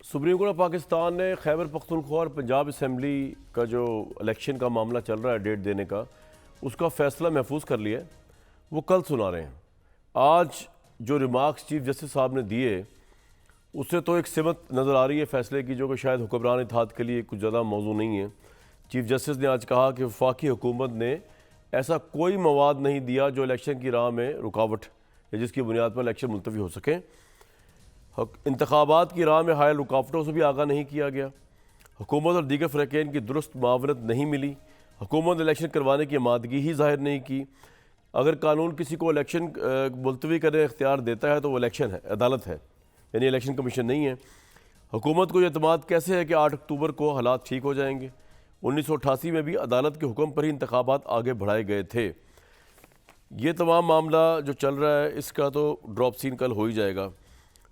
Supreme court of Pakistan ने खैबर पख्तूनख्वा और Punjab assembly का जो इलेक्शन का मामला चल रहा है डेट देने का, उसका फ़ैसला महफूज कर लिया है। वो कल सुना रहे हैं। आज जो रिमार्क्स चीफ जस्टिस साहब ने दिए उससे तो एक सिमत नज़र आ रही है फ़ैसले की, जो कि शायद हुक्मरान इत्तेहाद के लिए कुछ ज़्यादा मौजू नहीं है। चीफ जस्टिस ने आज कहा कि वफाकी हुकूमत ने ऐसा कोई मवाद नहीं दिया जो इलेक्शन की राह में रुकावट या जिसकी बुनियाद पर इलेक्शन मुलतवी हो सके। इंतखाबात की राह में हायल रुकावटों से भी आगाह नहीं किया गया। हुकूमत और दीगर फ़रक़ैन की दुरुस्त मावनत नहीं मिली। हुकूमत ने इलेक्शन करवाने की आमादगी ही ज़ाहिर नहीं की। अगर कानून किसी को इलेक्शन मुलतवी करने इख्तियार देता है तो वो इलेक्शन है, अदालत है, यानी इलेक्शन कमीशन नहीं है। हुकूमत को ये एतमाद कैसे है कि 8 अक्टूबर को हालात ठीक हो जाएंगे? 1988 में भी अदालत के हुक्म पर ही इंतखाबात आगे बढ़ाए गए थे। ये तमाम मामला जो चल रहा है इसका तो ड्रॉप सीन कल हो ही जाएगा।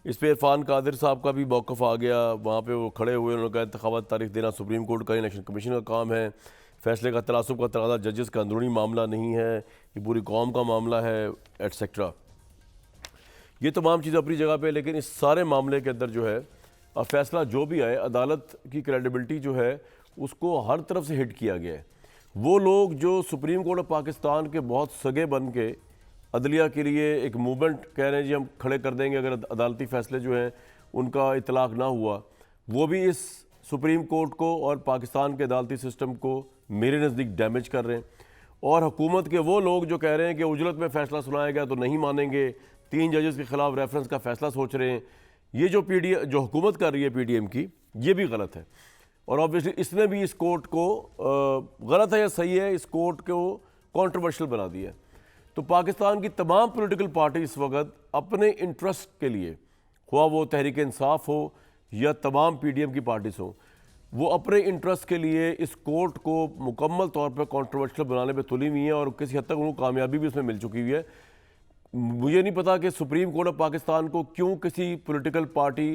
इस पर इरफान कादिर साहब का भी मौक़िफ़ आ गया, वहाँ पे वो खड़े हुए, उन्होंने कहा इंतखाबात तारीख देना सुप्रीम कोर्ट का, इलेक्शन कमीशन का काम है। फ़ैसले का तनासुब का तनाज़ा जजेस का अंदरूनी मामला नहीं है, ये पूरी कौम का मामला है, एटसेट्रा। ये तमाम चीज़ें अपनी जगह पे, लेकिन इस सारे मामले के अंदर जो है अब फ़ैसला जो भी आए, अदालत की क्रेडिबिलिटी जो है उसको हर तरफ से हिट किया गया है। वो लोग जो सुप्रीम कोर्ट ऑफ पाकिस्तान के बहुत सगे बन के अदलिया के लिए एक मूवमेंट कह रहे हैं जी हम खड़े कर देंगे अगर अदालती फ़ैसले जो हैं उनका इतलाक़ ना हुआ, वो भी इस सुप्रीम कोर्ट को और पाकिस्तान के अदालती सिस्टम को मेरे नज़दीक डैमेज कर रहे हैं। और हुकूमत के वो लोग जो कह रहे हैं कि उजलत में फ़ैसला सुनाया गया तो नहीं मानेंगे, 3 जजेस के ख़िलाफ़ रेफरेंस का फ़ैसला सोच रहे हैं, ये जो हुकूमत कर रही है PDM की, ये भी गलत है। और ऑब्वियसली इसने भी इस कोर्ट को गलत है या सही है, इस कोर्ट को कॉन्ट्रोवर्शियल बना दिया है। तो पाकिस्तान की तमाम पॉलिटिकल पार्टी इस वक्त अपने इंटरेस्ट के लिए, हुआ वो तहरीक इंसाफ हो या तमाम PDM की पार्टीज हो, वो अपने इंटरेस्ट के लिए इस कोर्ट को मुकम्मल तौर पर कॉन्ट्रोवर्शियल बनाने पे तुली हुई है और किसी हद तक उनको कामयाबी भी उसमें मिल चुकी हुई है। मुझे नहीं पता कि सुप्रीम कोर्ट ऑफ पाकिस्तान को क्यों किसी पॉलिटिकल पार्टी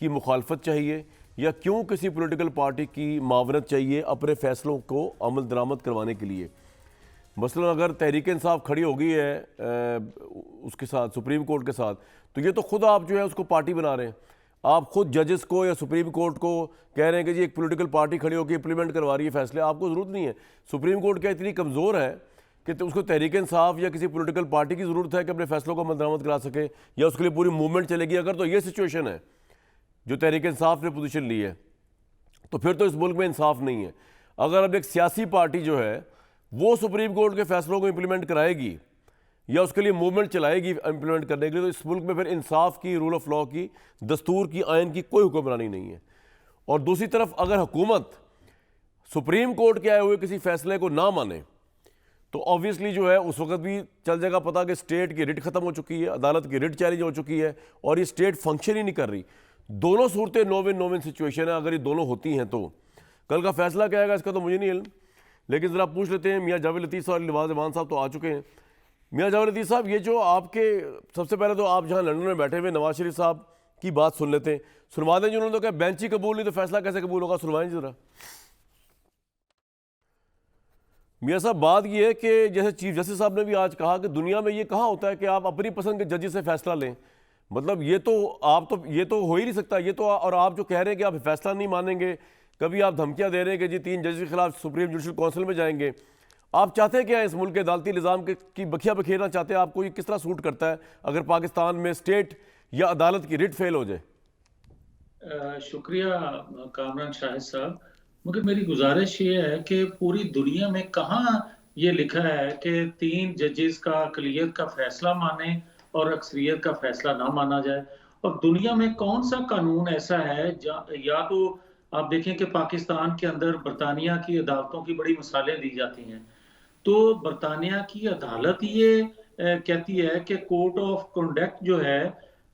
की मुखालफत चाहिए या क्यों किसी पॉलिटिकल पार्टी की मावनत चाहिए अपने फ़ैसलों को अमल दरामद करवाने के लिए। मसलन अगर तहरीक इंसाफ खड़ी हो गई है उसके साथ, सुप्रीम कोर्ट के साथ, तो ये तो खुद आप जो है उसको पार्टी बना रहे हैं। आप खुद जजेस को या सुप्रीम कोर्ट को कह रहे हैं कि जी एक पॉलिटिकल पार्टी खड़ी होकर इंप्लीमेंट करवा रही है फ़ैसले। आपको ज़रूरत नहीं है। सुप्रीम कोर्ट क्या इतनी कमज़ोर है कि तो उसको तहरीक इंसाफ या किसी पॉलिटिकल पार्टी की ज़रूरत है कि अपने फ़ैसलों को अमल दरामद करा सके, या उसके लिए पूरी मूवमेंट चलेगी? अगर तो ये सिचुएशन है जो तहरीक इंसाफ ने पोजीशन ली है, तो फिर तो इस मुल्क में इंसाफ नहीं है। अगर अब एक सियासी पार्टी जो है वो सुप्रीम कोर्ट के फैसलों को इंप्लीमेंट कराएगी या उसके लिए मूवमेंट चलाएगी इंप्लीमेंट करने के लिए, तो इस मुल्क में फिर इंसाफ की, रूल ऑफ लॉ की, दस्तूर की, आयन की कोई हुक्मरानी नहीं है। और दूसरी तरफ अगर हुकूमत सुप्रीम कोर्ट के आए हुए किसी फैसले को ना माने तो ऑब्वियसली जो है उस वक्त भी चल जाएगा पता कि स्टेट की रिट खत्म हो चुकी है, अदालत की रिट चैलेंज हो चुकी है और ये स्टेट फंक्शन ही नहीं कर रही। दोनों सूरतें नो विन सिचुएशन है। अगर ये दोनों होती हैं तो कल का फैसला क्या आएगा इसका तो मुझे नहीं इल्म, लेकिन ज़रा पूछ लेते हैं। मियाँ जावेद लतीफ़ साहब और लिबास अमान साहब तो आ चुके हैं। मियाँ जावेद लतीफ़ साहब, ये जो आपके, सबसे पहले तो आप जहाँ लंदन में बैठे हुए नवाज शरीफ साहब की बात सुन लेते हैं, सुनवा दें। जिन्होंने तो कहा बेंच ही कबूल नहीं तो फैसला कैसे कबूल होगा, सुनवाएं ज़रा। मियाँ साहब, बात ये है कि जैसे चीफ जस्टिस साहब ने भी आज कहा कि दुनिया में ये कहाँ होता है कि आप अपनी पसंद के जजेस से फैसला लें। मतलब ये तो हो ही नहीं सकता। ये तो, और आप जो कह रहे हैं कि आप फैसला नहीं मानेंगे, कभी आप धमकियां दे रहे हैं कि जी 3 जज के खिलाफ सुप्रीम जुडिशल काउंसिल में जाएंगे। आप चाहते क्या है इस मुल्क के अदालती निज़ाम की बखिया बखेरना चाहते हैं? आपको ये किस तरह सूट करता है अगर पाकिस्तान में स्टेट या अदालत की रिट फेल हो जाए? शुक्रिया कामरान शाहिद साहब, मगर मेरी गुजारिश ये है कि पूरी दुनिया में कहाँ ये लिखा है कि 3 जजेस का अकलियत का फैसला माने और अक्सरियत का फैसला ना माना जाए। और दुनिया में कौन सा कानून ऐसा है या तो आप देखें कि पाकिस्तान के अंदर बरतानिया की अदालतों की बड़ी मिसालें दी जाती हैं। तो बरतानिया की अदालत ये कहती है कि कोड ऑफ कंडक्ट जो है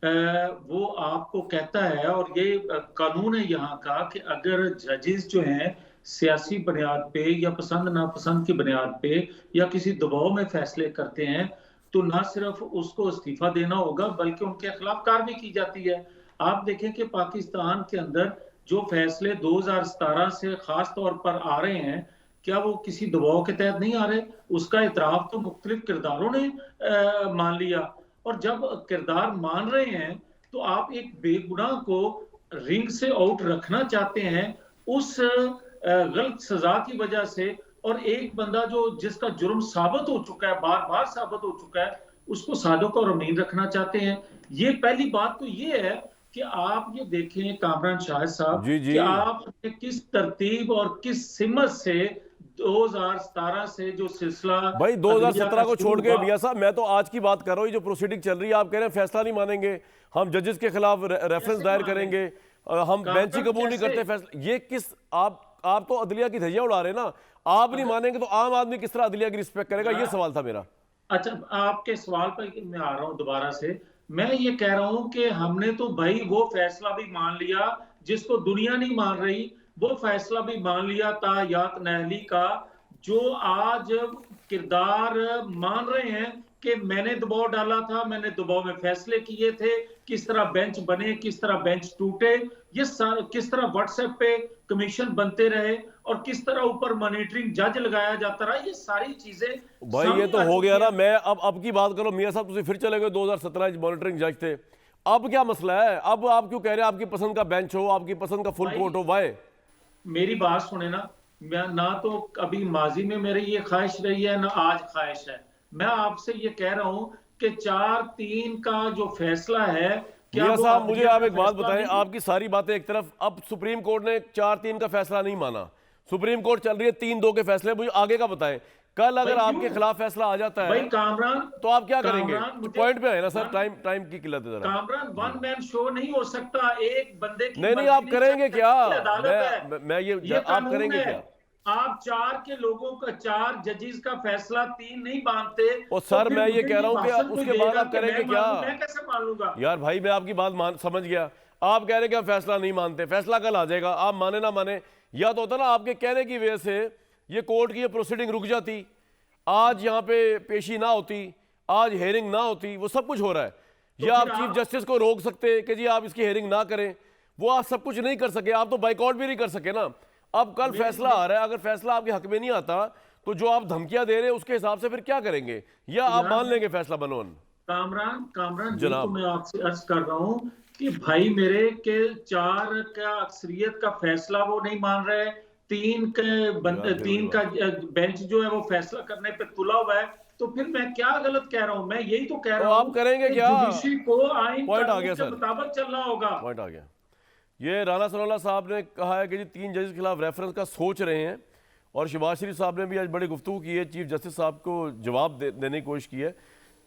वो आपको कहता है, और ये कानून है यहाँ का, कि अगर जजेस जो हैं सियासी बुनियाद पे या पसंद नापसंद की बुनियाद पे या किसी दबाव में फैसले करते हैं, तो ना सिर्फ उसको इस्तीफा देना होगा बल्कि उनके खिलाफ कार्रवाई की जाती है। आप देखें कि पाकिस्तान के अंदर जो फैसले 2017 से खास तौर पर आ रहे हैं, क्या वो किसी दबाव के तहत नहीं आ रहे? उसका इतराफ तो मुख्तलिफ किरदारों ने मान लिया। और जब किरदार मान रहे हैं तो आप एक बेगुनाह को रिंग से आउट रखना चाहते हैं उस गलत सजा की वजह से, और एक बंदा जो जिसका जुर्म साबित हो चुका है, बार बार साबित हो चुका है, उसको सादों को रमीन रखना चाहते हैं। ये पहली बात तो ये है कि आप ये देखें कामरान शाहिद साहब जी जी कि आपने किस तरतीब और किस सिमत से 2017 से जो सिलसिला भाई अदलिया का 2017 को छोड़ शुरू के हुआ। मियां साहब, मैं तो आज की बात कर रहा हूँ। ये जो प्रोसीडिंग चल रही है, आप कह रहे हैं फैसला नहीं मानेंगे, हम जजेस के खिलाफ रेफरेंस कैसे दायर मानेंगे? करेंगे, हम बेंच ही कामरान कबूल नहीं कैसे? करते फैसला। ये किस आप तो अदलिया की धज्जियां उड़ा रहे हैं ना। आप नहीं मानेंगे तो आम आदमी किस तरह अदलिया की रिस्पेक्ट करेगा? ये सवाल था मेरा। अच्छा, आपके सवाल पर मैं आ रहा हूं दोबारा से। मैं ये कह रहा हूं कि हमने तो भाई वो फैसला भी मान लिया जिसको दुनिया नहीं मान रही, वो फैसला भी मान लिया था यात नहली का, जो आज किरदार मान रहे हैं कि मैंने दबाव डाला था, मैंने दबाव में फैसले किए थे, किस तरह बेंच बने, किस तरह बेंच टूटे, ये किस तरह व्हाट्सएप पे कमीशन बनते रहे और किस तरह ऊपर मॉनिटरिंग जज लगाया जाता रहा, ये सारी चीजें भाई ये सामने तो आ हो चुकी गया ना। हैं। मैं अब की बात करो मियां साहब, तुम फिर चले गए 2017 मॉनिटरिंग जज थे। अब क्या मसला है? अब आप क्यों कह रहे हैं आपकी पसंद का बेंच हो, आपकी पसंद का फुल भाई कोर्ट हो? वाई? मेरी बात सुने ना, मैं ना तो अभी माजी में मेरी ये ख्वाहिश रही है ना आज ख्वाहिश है। मैं आपसे ये कह रहा हूं कि 4-3 का जो फैसला है, क्या मियां वो साहब मुझे अदलिया आप का एक बात फैसला बताएं, नहीं? आपकी सारी बातें एक तरफ, अब सुप्रीम कोर्ट ने 4-3 का फैसला नहीं माना, सुप्रीम कोर्ट चल रही है 3-2 के फैसले। मुझे आगे का बताएं, कल अगर भाई आपके क्यों? खिलाफ फैसला आ जाता भाई है कामरान, तो आप क्या करेंगे? कामरान मुझे पॉइंट पे है ना सर, वन टाइम की किल्लत है जरा। कामरान जी वन मैन शो नहीं हो सकता, एक बंदे की नहीं नहीं, मर्जी आप नहीं चल करेंगे क्या? सकती, ये अदालत है, मैं ये आप कानून करेंगे है। क्या? आप 4 के लोगों का, 4 जजेस का फैसला 3 नहीं मानते, और तो सर फिर मैं ये मुझे कह रहा ये हूं कि भाषण कोई उसके बाद देगा आप कि करेंगे मैं क्या? मानूं? मैं कैसे मान लूंगा? यार भाई मैं आपकी बात समझ गया। आप कह रहे हैं कि हम फैसला नहीं मानते, फैसला कल आ जाएगा, आप माने ना माने। या तो होता ना आपके कहने की वजह से ये कोर्ट की ये प्रोसीडिंग रुक जाती, आज यहाँ पे पेशी ना होती, आज हेयरिंग ना होती, वो सब कुछ हो रहा है। तो या फिर आप चीफ आप जस्टिस को रोक सकते कि जी आप इसकी हेयरिंग ना करें, वो आप सब कुछ नहीं कर सके, आप तो बाइकआउट भी नहीं कर सके ना। अब कल फैसला आ रहा है, अगर फैसला आपके हक में नहीं आता तो जो आप धमकियां दे रहे हैं उसके हिसाब से फिर क्या करेंगे? या आप यार मान लेंगे फैसला बनोन? कामरान कामरान ये तो जनाब मैं आपसे अर्ज कर रहा हूं कि भाई मेरे के 4 का अक्सरियत का फैसला वो नहीं मान रहे, 3 के यार फिर वही 3 का बात। बेंच जो है वो फैसला करने पे तुला हुआ है, तो फिर मैं क्या गलत कह रहा हूं? मैं यही तो कह तो रहा हूं आप करेंगे कि क्या? जुडिशरी को आइन पॉइंट आ कानून गया के सर, मुताबिक चलना होगा। पॉइंट आ गया। ये राना सनाउल्लाह साहब ने कहा है कि जी 3 जजेस के खिलाफ रेफरेंस का सोच रहे हैं, और शहबाज शरीफ साहब ने भी आज बड़ी गुफ्तगू की है, चीफ जस्टिस साहब को जवाब देने की कोशिश की है।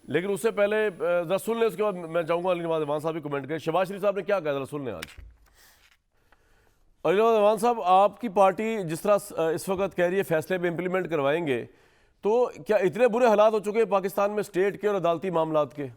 लेकिन उससे पहले जरा सुन लें, उसके बाद मैं चाहूँगा अली नवाज अमान साहब भी कमेंट करें। शहबाज शरीफ साहब ने क्या कहा, जरा सुन लें आज। अली नवाज अमान साहब, आपकी पार्टी जिस तरह इस वक्त कह रही है फैसले पे इम्प्लीमेंट करवाएंगे, तो क्या इतने बुरे हालात हो चुके हैं पाकिस्तान में स्टेट के और अदालती मामलात के?